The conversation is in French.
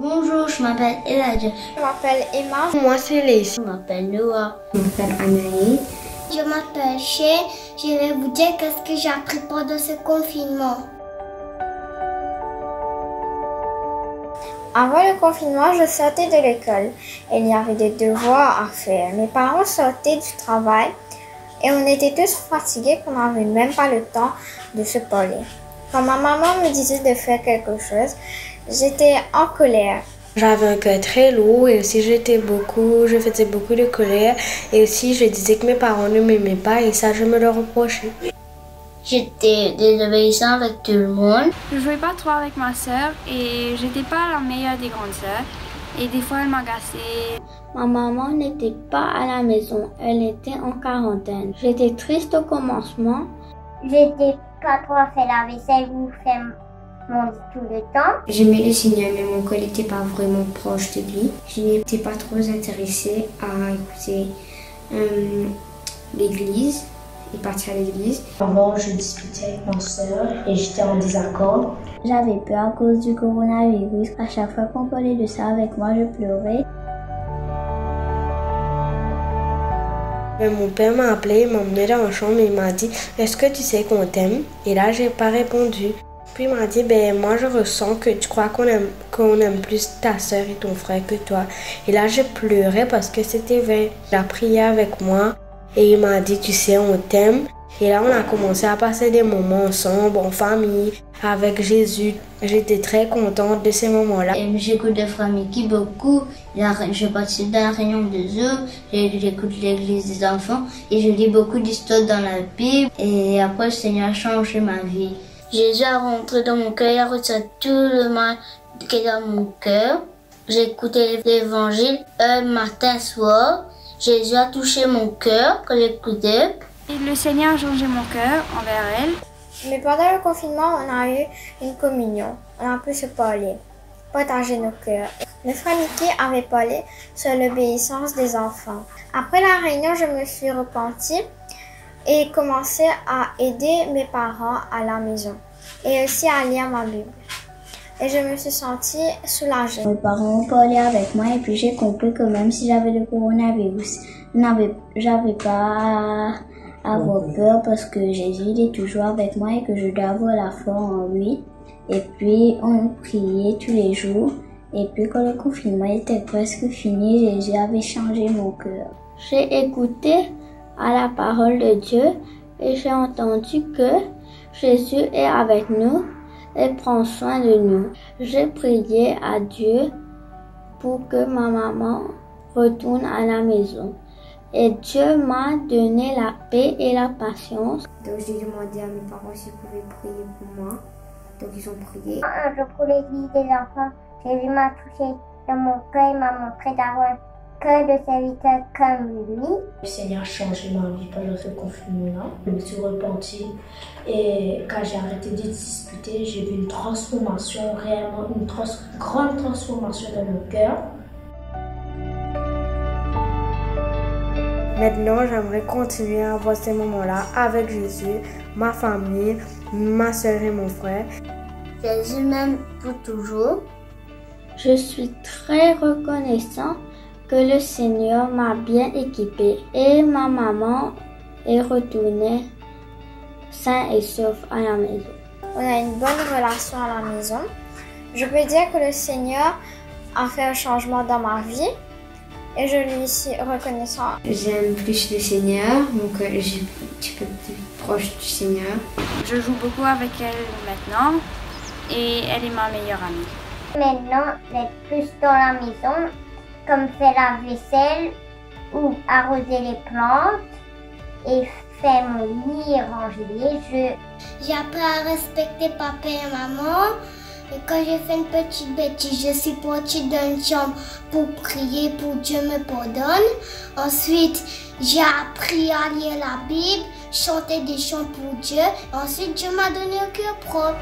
Bonjour, je m'appelle Elijah. Je m'appelle Emma. Moi, c'est Lacey. Je m'appelle Noah. Je m'appelle Anaïs. Je m'appelle Shane. Je vais vous dire qu'est-ce que j'ai appris pendant ce confinement. Avant le confinement, je sortais de l'école. Il y avait des devoirs à faire. Mes parents sortaient du travail et on était tous fatigués qu'on n'avait même pas le temps de se parler. Quand ma maman me disait de faire quelque chose, j'étais en colère. J'avais un cœur très lourd et aussi je faisais beaucoup de colère et aussi je disais que mes parents ne m'aimaient pas et ça je me le reprochais. J'étais désobéissant avec tout le monde. Je jouais pas trop avec ma sœur et j'étais pas la meilleure des grandes sœurs. Et des fois elle m'agaçait. Ma maman n'était pas à la maison, elle était en quarantaine. J'étais triste au commencement. J'étais pas trop à faire la vaisselle ou faire mon lit tout le temps. J'aimais le Seigneur, mais mon cœur n'était pas vraiment proche de lui. Je n'étais pas trop intéressée à écouter l'église et partir à l'église. Avant, je discutais avec ma soeur et j'étais en désaccord. J'avais peur à cause du coronavirus. À chaque fois qu'on parlait de ça avec moi, je pleurais. Mon père m'a appelé, il m'a emmené dans la chambre et il m'a dit « Est-ce que tu sais qu'on t'aime ?» Et là, j'ai pas répondu. Puis il m'a dit « Moi, je ressens que tu crois qu'on aime plus ta soeur et ton frère que toi. » Et là, je pleurais parce que c'était vrai. Il a prié avec moi et il m'a dit « Tu sais, on t'aime. » Et là, on a commencé à passer des moments ensemble, en famille, avec Jésus. J'étais très contente de ces moments-là. J'écoute de Frère Mickey beaucoup. Je participe dans la réunion de Zoom. J'écoute l'église des enfants. Et je lis beaucoup d'histoires dans la Bible. Et après, le Seigneur a changé ma vie. Jésus a rentré dans mon cœur. Il a retiré tout le mal qui est dans mon cœur. J'ai écouté l'évangile matin, soir. Jésus a touché mon cœur quand j'écoutais. Et le Seigneur a changé mon cœur envers elle. Mais pendant le confinement, on a eu une communion. On a pu se parler, partager nos cœurs. Le frère Mickey avait parlé sur l'obéissance des enfants. Après la réunion, je me suis repentie et commencé à aider mes parents à la maison et aussi à lire ma Bible. Et je me suis sentie soulagée. Mes parents ont parlé avec moi et puis j'ai compris que même si j'avais le coronavirus, j'avais pas à avoir peur parce que Jésus il est toujours avec moi et que je dois avoir la foi en lui. Et puis on priait tous les jours. Et puis quand le confinement était presque fini, Jésus avait changé mon cœur. J'ai écouté à la parole de Dieu et j'ai entendu que Jésus est avec nous et prend soin de nous. J'ai prié à Dieu pour que ma maman retourne à la maison. Et Dieu m'a donné la paix et la patience. Donc j'ai demandé à mes parents s'ils pouvaient prier pour moi. Donc ils ont prié. Un jour pour l'église des enfants, Jésus m'a touché dans mon cœur et m'a montré d'avoir un cœur de serviteur comme lui. Le Seigneur a changé ma vie pendant ce confinement-là. Je me suis repentie et quand j'ai arrêté de discuter, j'ai vu une transformation, réellement une grande transformation dans mon cœur. Maintenant, j'aimerais continuer à avoir ces moments-là avec Jésus, ma famille, ma soeur et mon frère. Jésus m'aime pour toujours. Je suis très reconnaissant que le Seigneur m'a bien équipé et ma maman est retournée sain et sauf à la maison. On a une bonne relation à la maison. Je peux dire que le Seigneur a fait un changement dans ma vie. Et je lui suis reconnaissant. J'aime plus le Seigneur, donc je suis un petit peu plus proche du Seigneur. Je joue beaucoup avec elle maintenant et elle est ma meilleure amie. Maintenant, d'être plus dans la maison, comme faire la vaisselle ou arroser les plantes et faire mon lit, ranger les jeux. J'ai appris à respecter papa et maman. Et quand j'ai fait une petite bêtise, je suis partie dans une chambre pour prier pour Dieu me pardonne. Ensuite, j'ai appris à lire la Bible, chanter des chants pour Dieu. Ensuite, Dieu m'a donné un cœur propre.